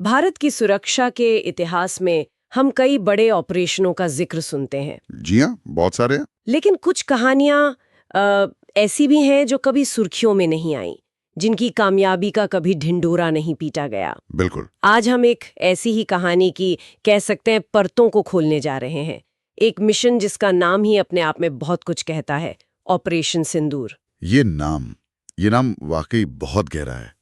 भारत की सुरक्षा के इतिहास में हम कई बड़े ऑपरेशनों का जिक्र सुनते हैं। जी हाँ, बहुत सारे हैं। लेकिन कुछ कहानियां ऐसी भी हैं जो कभी सुर्खियों में नहीं आईं, जिनकी कामयाबी का कभी ढिंढोरा नहीं पीटा गया। बिल्कुल। आज हम एक ऐसी ही कहानी की, कह सकते हैं, परतों को खोलने जा रहे हैं। एक मिशन जिसका नाम ही अपने आप में बहुत कुछ कहता है, ऑपरेशन सिंदूर। ये नाम वाकई बहुत गहरा है।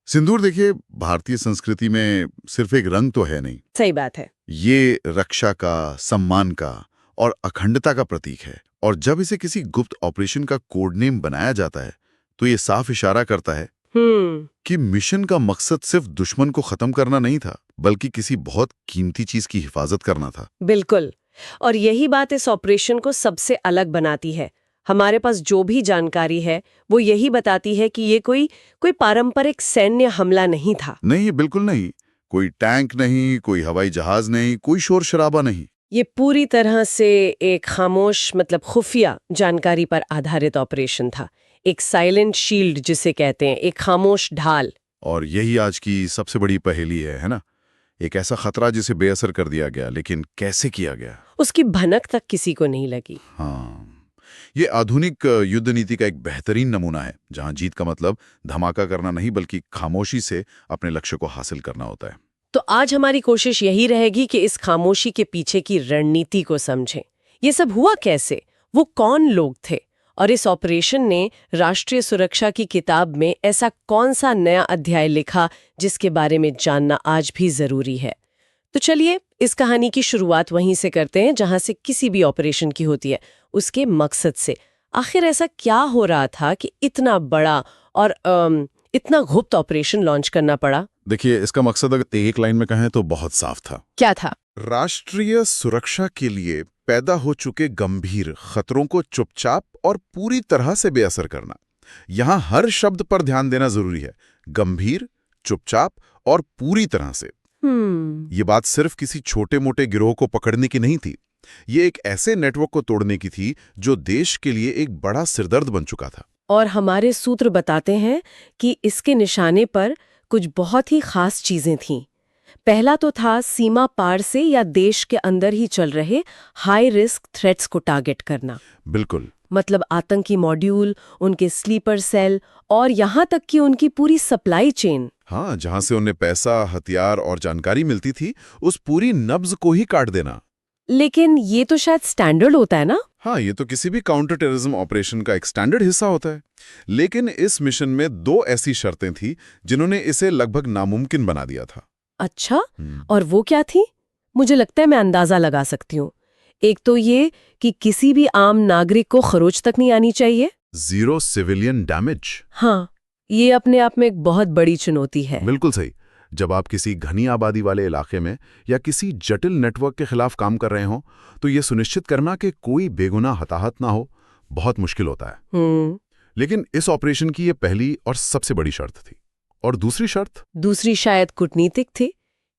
सिंदूर देखिए, भारतीय संस्कृति में सिर्फ एक रंग तो है नहीं। सही बात है। ये रक्षा का, सम्मान का और अखंडता का प्रतीक है। और जब इसे किसी गुप्त ऑपरेशन का कोड नेम बनाया जाता है, तो ये साफ इशारा करता है कि मिशन का मकसद सिर्फ दुश्मन को खत्म करना नहीं था, बल्कि किसी बहुत कीमती चीज की हिफाजत करना था। बिल्कुल। और यही बात इस ऑपरेशन को सबसे अलग बनाती है। हमारे पास जो भी जानकारी है वो यही बताती है कि ये कोई पारंपरिक सैन्य हमला नहीं था। नहीं, बिल्कुल नहीं। कोई टैंक नहीं, कोई हवाई जहाज नहीं, कोई शोर शराबा नहीं। ये पूरी तरह से एक खामोश, मतलब खुफिया जानकारी पर आधारित ऑपरेशन था। एक साइलेंट शील्ड जिसे कहते हैं, एक खामोश ढाल। और यही आज की सबसे बड़ी पहेली है ना? एक ऐसा खतरा जिसे बेअसर कर दिया गया, लेकिन कैसे किया गया, उसकी भनक तक किसी को नहीं लगी। हाँ, ये आधुनिक युद्ध नीति का एक बेहतरीन नमूना है, जहां जीत का मतलब धमाका करना नहीं, बल्कि खामोशी से अपने लक्ष्य को हासिल करना होता है। तो आज हमारी कोशिश यही रहेगी कि इस खामोशी के पीछे की रणनीति को समझें। ये सब हुआ कैसे, वो कौन लोग थे, और इस ऑपरेशन ने राष्ट्रीय सुरक्षा की किताब में ऐसा कौन सा नया अध्याय लिखा जिसके बारे में जानना आज भी जरूरी है। तो चलिए इस कहानी की शुरुआत वहीं से करते हैं जहां से किसी भी ऑपरेशन की होती है, उसके मकसद से। आखिर ऐसा क्या हो रहा था कि इतना बड़ा और इतना गुप्त ऑपरेशन लॉन्च करना पड़ा? देखिए, इसका मकसद अगर एक लाइन में कहें तो बहुत साफ था। क्या था? राष्ट्रीय सुरक्षा के लिए पैदा हो चुके गंभीर खतरों को चुपचाप और पूरी तरह से बेअसर करना। यहां हर शब्द पर ध्यान देना जरूरी है। गंभीर, चुपचाप और पूरी तरह से। ये बात सिर्फ किसी छोटे मोटे गिरोह को पकड़ने की नहीं थी। ये एक ऐसे नेटवर्क को तोड़ने की थी जो देश के लिए एक बड़ा सिरदर्द बन चुका था। और हमारे सूत्र बताते हैं कि इसके निशाने पर कुछ बहुत ही खास चीजें थीं। पहला तो था सीमा पार से या देश के अंदर ही चल रहे हाई रिस्क थ्रेट्स को टारगेट करना। बिल्कुल। मतलब आतंकी मॉड्यूल, उनके स्लीपर सेल और यहाँ तक कि उनकी पूरी सप्लाई चेन। हाँ, जहां से उन्हें पैसा, हथियार और जानकारी मिलती थी, उस पूरी नब्ज को ही काट देना। लेकिन ये तो शायद स्टैंडर्ड होता है ना? हाँ, ये तो किसी भी काउंटर टेररिज्म ऑपरेशन का एक स्टैंडर्ड हिस्सा होता है। लेकिन इस मिशन में दो ऐसी शर्तें थीं जिन्होंने इसे लगभग नामुमकिन बना दिया था। अच्छा, और वो क्या थी? मुझे लगता है मैं अंदाजा लगा सकती हूँ। एक तो ये कि किसी भी आम नागरिक को खरोच तक नहीं आनी चाहिए। Zero civilian damage. हाँ, ये अपने आप में एक बहुत बड़ी चुनौती है। बिल्कुल सही। जब आप किसी घनी आबादी वाले इलाके में या किसी जटिल नेटवर्क के खिलाफ काम कर रहे हों, तो ये सुनिश्चित करना कि कोई बेगुनाह हताहत ना हो, बहुत मुश्किल होता है। लेकिन इस ऑपरेशन की ये पहली और सबसे बड़ी शर्त थी। और दूसरी शर्त? दूसरी शायद कूटनीतिक थी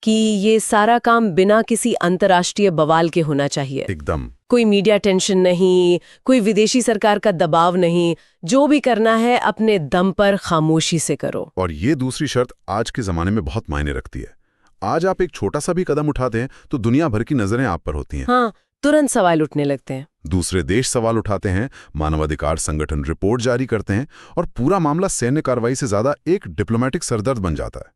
कि ये सारा काम बिना किसी अंतर्राष्ट्रीय बवाल के होना चाहिए। एकदम। कोई मीडिया टेंशन नहीं, कोई विदेशी सरकार का दबाव नहीं। जो भी करना है अपने दम पर खामोशी से करो। और ये दूसरी शर्त आज के जमाने में बहुत मायने रखती है। आज आप एक छोटा सा भी कदम उठाते हैं तो दुनिया भर की नजरें आप पर होती हैं। हाँ, तुरंत सवाल उठने लगते हैं। दूसरे देश सवाल उठाते हैं, मानवाधिकार संगठन रिपोर्ट जारी करते हैं, और पूरा मामला सैन्य कार्रवाई से ज्यादा एक डिप्लोमेटिक सरदर्द बन जाता है।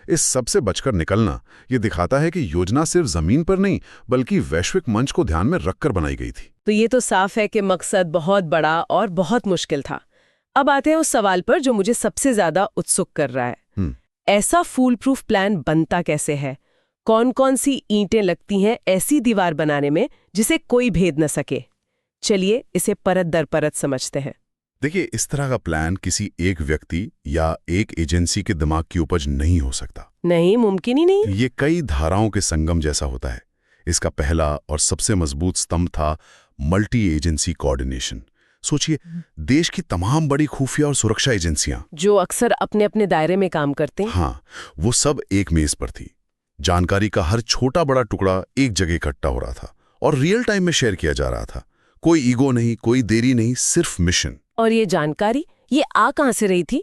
इस सब से बचकर निकलना ये दिखाता है कि योजना सिर्फ जमीन पर नहीं, बल्कि वैश्विक मंच को ध्यान में रखकर बनाई गई थी। तो ये तो साफ है कि मकसद बहुत बड़ा और बहुत मुश्किल था। अब आते हैं उस सवाल पर जो मुझे सबसे ज्यादा उत्सुक कर रहा है। ऐसा फूल प्रूफ प्लान बनता कैसे है? कौन कौन सी ईंटें लगती हैं ऐसी दीवार बनाने में जिसे कोई भेद न सके? चलिए इसे परत दर परत समझते हैं। देखिए, इस तरह का प्लान किसी एक व्यक्ति या एक एजेंसी के दिमाग की उपज नहीं हो सकता। नहीं, मुमकिन ही नहीं। ये कई धाराओं के संगम जैसा होता है। इसका पहला और सबसे मजबूत स्तंभ था मल्टी एजेंसी कोऑर्डिनेशन। सोचिए, देश की तमाम बड़ी खुफिया और सुरक्षा एजेंसियां जो अक्सर अपने अपने दायरे में काम करते हैं, हाँ, वो सब एक मेज पर थी। जानकारी का हर छोटा बड़ा टुकड़ा एक जगह इकट्ठा हो रहा था और रियल टाइम में शेयर किया जा रहा था। कोई ईगो नहीं, कोई देरी नहीं, सिर्फ मिशन। और ये जानकारी ये आ कहां से रही थी?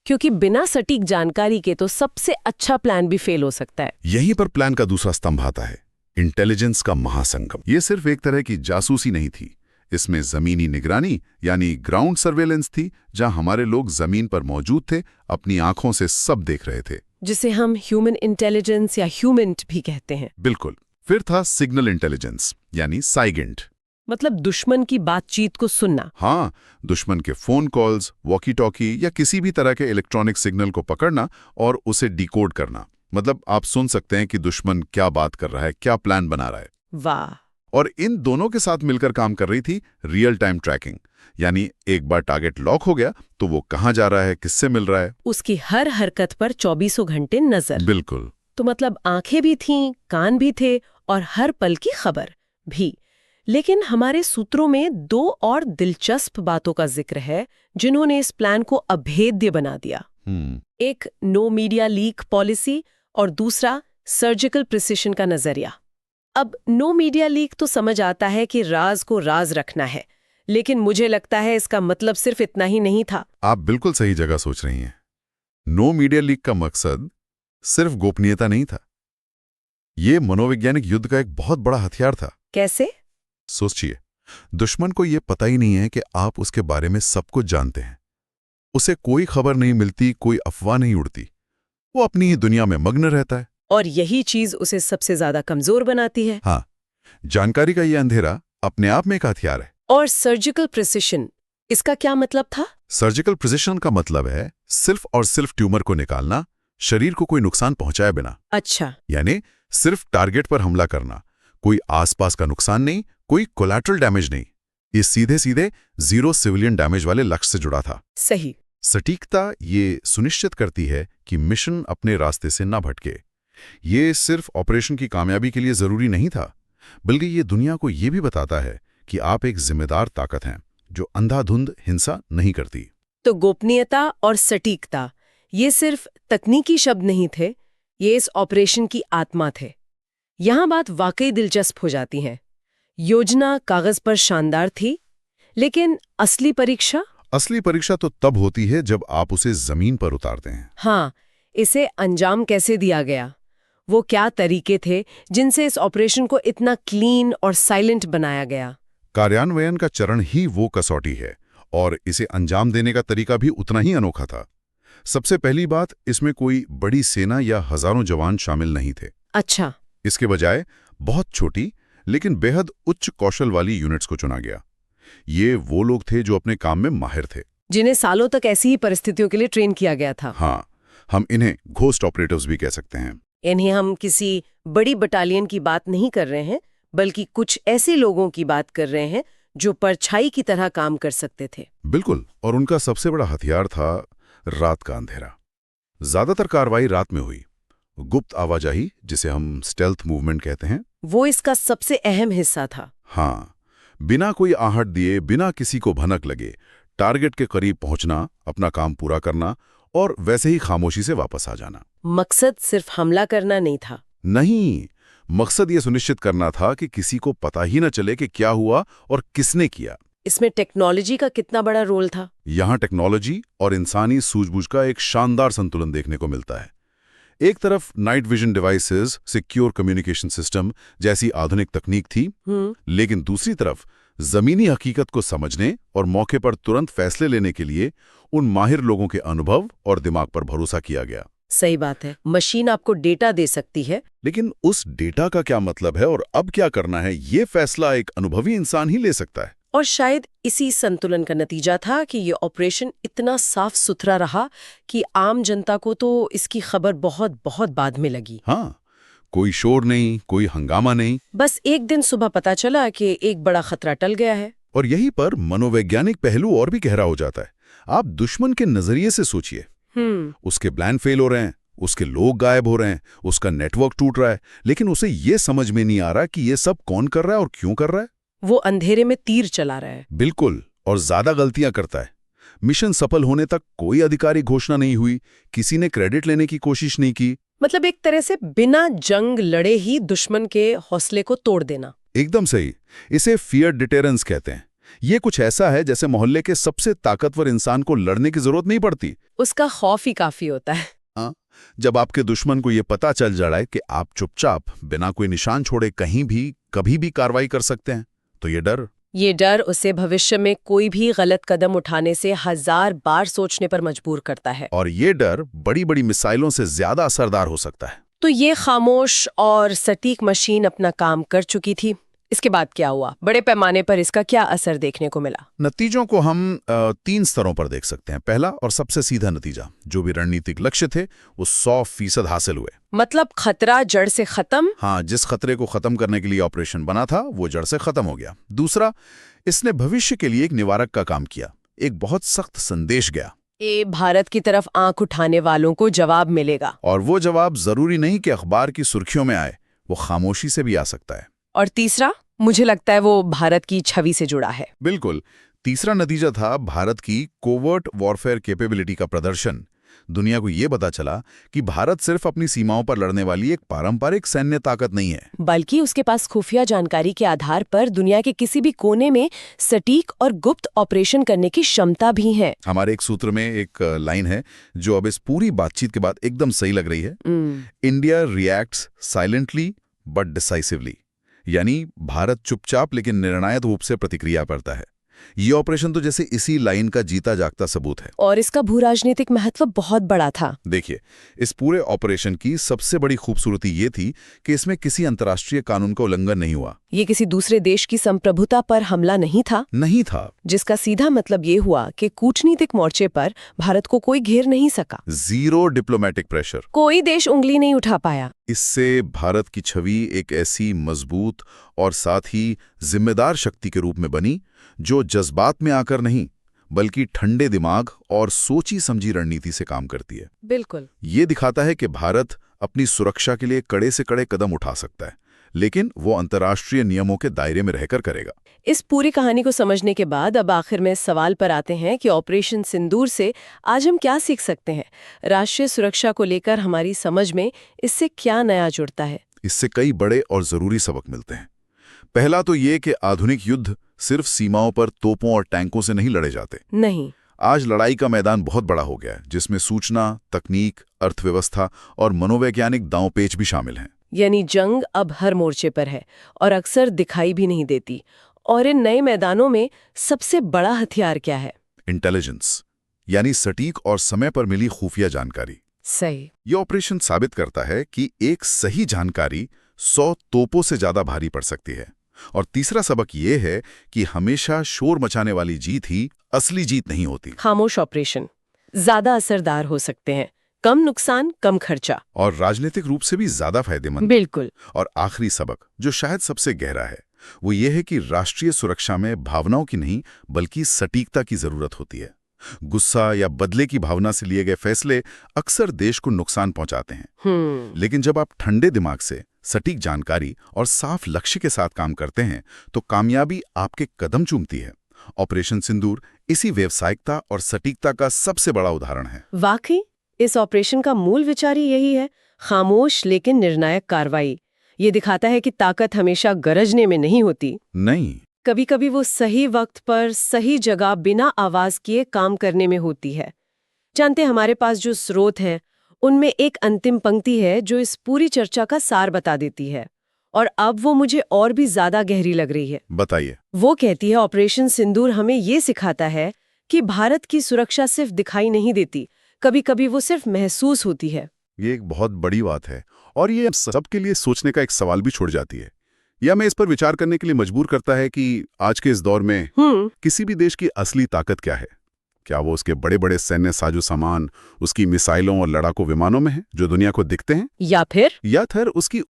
क्योंकि बिना सटीक जानकारी के तो सबसे अच्छा प्लान भी फेल हो सकता है। यहीं पर प्लान का दूसरा स्तंभ आता है, इंटेलिजेंस का महासंगम। ये सिर्फ एक तरह की जासूसी नहीं थी, इसमें जमीनी निगरानी यानी ग्राउंड सर्वेलेंस थी, जहां हमारे लोग जमीन पर मौजूद थे, अपनी आंखों से सब देख रहे थे। जिसे हम ह्यूमन इंटेलिजेंस या ह्यूमेंट भी कहते हैं। बिल्कुल। फिर था सिग्नल इंटेलिजेंस यानी साइगेंट। मतलब दुश्मन की बातचीत को सुनना। हाँ, दुश्मन के फोन कॉल्स, वॉकी टॉकी या किसी भी तरह के इलेक्ट्रॉनिक सिग्नल को पकड़ना और उसे डिकोड करना। मतलब आप सुन सकते हैं कि दुश्मन क्या बात कर रहा है, क्या प्लान बना रहा है। वाह। और इन दोनों के साथ मिलकर काम कर रही थी रियल टाइम ट्रैकिंग, यानी एक बार टारगेट लॉक हो गया तो वो कहाँ जा रहा है, किससे मिल रहा है, उसकी हर हरकत पर 24 घंटे नजर। बिल्कुल। तो मतलब आंखें भी थीं, कान भी थे और हर पल की खबर भी। लेकिन हमारे सूत्रों में दो और दिलचस्प बातों का जिक्र है जिन्होंने इस प्लान को अभेद्य बना दिया। एक नो मीडिया लीक पॉलिसी और दूसरा सर्जिकल प्रिसिशन का नजरिया। अब नो मीडिया लीक तो समझ आता है कि राज को राज रखना है, लेकिन मुझे लगता है इसका मतलब सिर्फ इतना ही नहीं था। आप बिल्कुल सही जगह सोच रही हैं। नो मीडिया लीक का मकसद सिर्फ गोपनीयता नहीं था, ये मनोवैज्ञानिक युद्ध का एक बहुत बड़ा हथियार था। कैसे? सोचिए, दुश्मन को यह पता ही नहीं है कि आप उसके बारे में सब कुछ जानते हैं। उसे कोई खबर नहीं मिलती, कोई अफवाह नहीं उड़ती, वो अपनी ही दुनिया में मग्न रहता है। और यही चीज उसे सबसे ज्यादा कमजोर बनाती है। हाँ, जानकारी का ये अंधेरा अपने आप में एक हथियार है। और सर्जिकल प्रिसिशन, इसका क्या मतलब था? सर्जिकल प्रिसिशन का मतलब है सिर्फ और सिर्फ ट्यूमर को निकालना, शरीर को कोई नुकसान पहुंचाए बिना। अच्छा। यानी सिर्फ टारगेट पर हमला करना, कोई आसपास का नुकसान नहीं, कोई कोलैटरल डैमेज नहीं। ये सीधे सीधे जीरो सिविलियन डैमेज वाले लक्ष्य से जुड़ा था। सही। सटीकता ये सुनिश्चित करती है कि मिशन अपने रास्ते से ना भटके। ये सिर्फ ऑपरेशन की कामयाबी के लिए जरूरी नहीं था, बल्कि ये दुनिया को ये भी बताता है कि आप एक जिम्मेदार ताकत हैं जो अंधाधुंध हिंसा नहीं करती। तो गोपनीयता और सटीकता ये सिर्फ तकनीकी शब्द नहीं थे, ये इस ऑपरेशन की आत्मा थे। यहां बात वाकई दिलचस्प हो जाती है। योजना कागज पर शानदार थी, लेकिन असली परीक्षा? असली परीक्षा तो तब होती है जब आप उसे जमीन पर उतारते हैं। हाँ, इसे अंजाम कैसे दिया गया? वो क्या तरीके थे जिनसे इस ऑपरेशन को इतना क्लीन और साइलेंट बनाया गया? कार्यान्वयन का चरण ही वो कसौटी है, और इसे अंजाम देने का तरीका भी उतना ही अनोखा था। सबसे पहली बात, इसमें कोई बड़ी सेना या हजारों जवान शामिल नहीं थे। अच्छा। इसके बजाय बहुत छोटी लेकिन बेहद उच्च कौशल वाली यूनिट्स को चुना गया। ये वो लोग थे जो अपने काम में माहिर थे, जिन्हें सालों तक ऐसी ही परिस्थितियों के लिए ट्रेन किया गया था। हाँ, हम इन्हें घोस्ट ऑपरेटिव्स भी कह सकते हैं। इन्हें हम किसी बड़ी बटालियन की बात नहीं कर रहे हैं, बल्कि कुछ ऐसे लोगों की बात कर रहे हैं जो परछाई की तरह काम कर सकते थे। बिल्कुल। और उनका सबसे बड़ा हथियार था रात का अंधेरा। ज्यादातर कार्रवाई रात में हुई। गुप्त आवाजाही, जिसे हम स्टेल्थ मूवमेंट कहते हैं, वो इसका सबसे अहम हिस्सा था। हाँ, बिना कोई आहट दिए, बिना किसी को भनक लगे, टारगेट के करीब पहुंचना, अपना काम पूरा करना और वैसे ही खामोशी से वापस आ जाना। मकसद सिर्फ हमला करना नहीं था। नहीं, मकसद ये सुनिश्चित करना था कि किसी को पता ही न चले कि क्या हुआ और किसने किया। इसमें टेक्नोलॉजी का कितना बड़ा रोल था? यहाँ टेक्नोलॉजी और इंसानी सूझबूझ का एक शानदार संतुलन देखने को मिलता है। एक तरफ night vision devices, secure communication system जैसी आधुनिक तकनीक थी, लेकिन दूसरी तरफ जमीनी हकीकत को समझने और मौके पर तुरंत फैसले लेने के लिए उन माहिर लोगों के अनुभव और दिमाग पर भरोसा किया गया। सही बात है, मशीन आपको डेटा दे सकती है, लेकिन उस डेटा का क्या मतलब है और अब क्या करना है, ये फैसला एक अनुभवी इंसान ही ले सकता है। और शायद इसी संतुलन का नतीजा था कि ये ऑपरेशन इतना साफ सुथरा रहा कि आम जनता को तो इसकी खबर बहुत बहुत बाद में लगी। हाँ, कोई शोर नहीं, कोई हंगामा नहीं, बस एक दिन सुबह पता चला कि एक बड़ा खतरा टल गया है। और यहीं पर मनोवैज्ञानिक पहलू और भी गहरा हो जाता है। आप दुश्मन के नजरिए से सोचिए। उसके प्लान फेल हो रहे हैं, उसके लोग गायब हो रहे हैं, उसका नेटवर्क टूट रहा है, लेकिन उसे ये समझ में नहीं आ रहा कि ये सब कौन कर रहा है और क्यों कर रहा है। वो अंधेरे में तीर चला रहा है। बिल्कुल, और ज्यादा गलतियां करता है। मिशन सफल होने तक कोई आधिकारिक घोषणा नहीं हुई, किसी ने क्रेडिट लेने की कोशिश नहीं की। मतलब एक तरह से बिना जंग लड़े ही दुश्मन के हौसले को तोड़ देना। एकदम सही। इसे फियर डिटेरेंस कहते हैं। ये कुछ ऐसा है जैसे मोहल्ले के सबसे ताकतवर इंसान को लड़ने की जरूरत नहीं पड़ती। उसका खौफ ही काफी होता है। हाँ, जब आपके दुश्मन को ये पता चल जाए कि आप चुपचाप बिना कोई निशान छोड़े कहीं भी कभी भी कार्रवाई कर सकते हैं, तो ये डर उसे भविष्य में कोई भी गलत कदम उठाने से 1000 बार सोचने पर मजबूर करता है। और ये डर बड़ी बड़ी मिसाइलों से ज्यादा असरदार हो सकता है। तो ये खामोश और सटीक मशीन अपना काम कर चुकी थी। इसके बाद क्या हुआ? बड़े पैमाने पर इसका क्या असर देखने को मिला? नतीजों को हम 3 स्तरों पर देख सकते हैं। पहला और सबसे सीधा नतीजा, जो भी रणनीतिक लक्ष्य थे वो 100% हासिल हुए। मतलब खतरा जड़ से खत्म? हाँ, जिस खतरे को खत्म करने के लिए ऑपरेशन बना था वो जड़ से खत्म हो गया। दूसरा, इसने भविष्य के लिए एक निवारक का काम किया। एक बहुत सख्त संदेश गया। भारत की तरफ आंख उठाने वालों को जवाब मिलेगा। और वो जवाब जरूरी नहीं कि अखबार की सुर्खियों में आए, वो खामोशी से भी आ सकता है। और तीसरा, मुझे लगता है वो भारत की छवि से जुड़ा है। बिल्कुल। तीसरा नतीजा था भारत की कोवर्ट वॉरफेयर कैपेबिलिटी का प्रदर्शन। दुनिया को ये पता चला कि भारत सिर्फ अपनी सीमाओं पर लड़ने वाली एक पारंपरिक सैन्य ताकत नहीं है, बल्कि उसके पास खुफिया जानकारी के आधार पर दुनिया के किसी भी कोने में सटीक और गुप्त ऑपरेशन करने की क्षमता भी है। हमारे एक सूत्र में एक लाइन है जो अब इस पूरी बातचीत के बाद एकदम सही लग रही है। India reacts silently but decisively, यानी भारत चुपचाप लेकिन निर्णायक रूप से प्रतिक्रिया करता है। ये ऑपरेशन तो जैसे इसी लाइन का जीता जागता सबूत है। और इसका भूराजनीतिक महत्व बहुत बड़ा था। देखिए, इस पूरे ऑपरेशन की सबसे बड़ी खूबसूरती ये थी कि इसमें किसी अंतर्राष्ट्रीय कानून का उल्लंघन नहीं हुआ। ये किसी दूसरे देश की संप्रभुता पर हमला नहीं था, जिसका सीधा मतलब ये हुआ कि कूटनीतिक मोर्चे पर भारत को कोई घेर नहीं सका। जीरो डिप्लोमेटिक प्रेशर, कोई देश उंगली नहीं उठा पाया। इससे भारत की छवि एक ऐसी मजबूत और साथ ही जिम्मेदार शक्ति के रूप में बनी जो जज्बात में आकर नहीं बल्कि ठंडे दिमाग और सोची समझी रणनीति से काम करती है। बिल्कुल। ये दिखाता है कि भारत अपनी सुरक्षा के लिए कड़े से कड़े कदम उठा सकता है, लेकिन वो अंतर्राष्ट्रीय नियमों के दायरे में रहकर करेगा। इस पूरी कहानी को समझने के बाद अब आखिर में सवाल पर आते हैं कि ऑपरेशन सिंदूर से आज हम क्या सीख सकते हैं? राष्ट्रीय सुरक्षा को लेकर हमारी समझ में इससे क्या नया जुड़ता है? इससे कई बड़े और जरूरी सबक मिलते हैं। पहला तो ये कि आधुनिक युद्ध सिर्फ सीमाओं पर तोपों और टैंकों से नहीं लड़े जाते। नहीं, आज लड़ाई का मैदान बहुत बड़ा हो गया है, जिसमें सूचना, तकनीक, अर्थव्यवस्था और मनोवैज्ञानिक दांवपेच भी शामिल हैं। यानी जंग अब हर मोर्चे पर है और अक्सर दिखाई भी नहीं देती। और इन नए मैदानों में सबसे बड़ा हथियार क्या है? इंटेलिजेंस, यानी सटीक और समय पर मिली खुफिया जानकारी। सही। ये ऑपरेशन साबित करता है कि एक सही जानकारी 100 तोपों से ज्यादा भारी पड़ सकती है। और तीसरा सबक ये है कि हमेशा शोर मचाने वाली जीत ही असली जीत नहीं होती। खामोश ऑपरेशन ज्यादा असरदार हो सकते हैं, कम नुकसान, कम खर्चा, और राजनीतिक रूप से भी ज्यादा फायदेमंद। बिल्कुल। और आखिरी सबक, जो शायद सबसे गहरा है, वो ये है कि राष्ट्रीय सुरक्षा में भावनाओं की नहीं बल्कि सटीकता की जरूरत होती है। गुस्सा या बदले की भावना से लिए गए फैसले अक्सर देश को नुकसान पहुंचाते हैं। लेकिन जब आप ठंडे दिमाग से, सटीक जानकारी और साफ लक्ष्य के साथ काम करते हैं तो कामयाबी आपके कदम चूमती है। ऑपरेशन सिंदूर इसी व्यावसायिकता और सटीकता का सबसे बड़ा उदाहरण है। वाकई इस ऑपरेशन का मूल विचार ही यही है, खामोश लेकिन निर्णायक कार्रवाई। ये दिखाता है कि ताकत हमेशा गरजने में नहीं होती। नहीं, कभी कभी वो सही वक्त पर सही जगह बिना आवाज किए काम करने में होती है। जानते, हमारे पास जो स्रोत हैं उनमें एक अंतिम पंक्ति है जो इस पूरी चर्चा का सार बता देती है, और अब वो मुझे और भी ज्यादा गहरी लग रही है। बताइए। वो कहती है, ऑपरेशन सिंदूर हमें ये सिखाता है कि भारत की सुरक्षा सिर्फ दिखाई नहीं देती, कभी कभी वो सिर्फ महसूस होती है। ये एक बहुत बड़ी बात है और ये सबके लिए सोचने का एक सवाल भी छोड़ जाती है, या मैं इस पर विचार करने के लिए मजबूर करता है कि आज के इस दौर में किसी भी देश की असली ताकत क्या है। क्या वो उसके बड़े बड़े सैन्य साजो सामान, उसकी मिसाइलों और लड़ाकू विमानों में है जो दुनिया को दिखते हैं, या फिर उसकी